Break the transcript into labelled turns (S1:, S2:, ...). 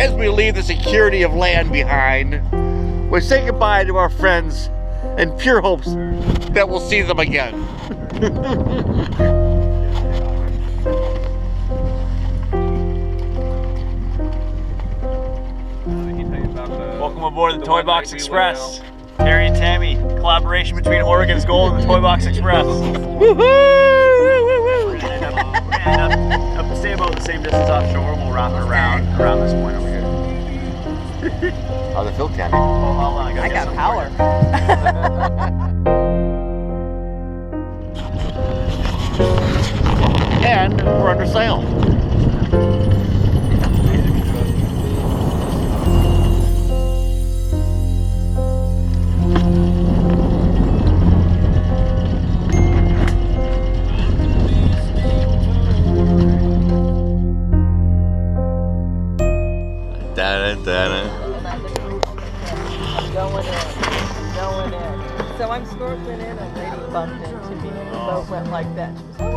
S1: as we leave the security of land behind, we say goodbye to our friends in pure hopes that we'll see them again.
S2: Welcome aboard the Toy Box Express. Terry and Tammy, collaboration between Oregon's Gold and the Toy Box Express. We're gonna end up stay about the same distance offshore, and we'll wrap it around this point over here.
S1: How's it feel, Tammy?
S2: Oh, hold on,
S3: I got power.
S1: And we're under sail.
S3: Going in. So I'm snorkeling in, and lady bumped into me, and the boat went like that. She was,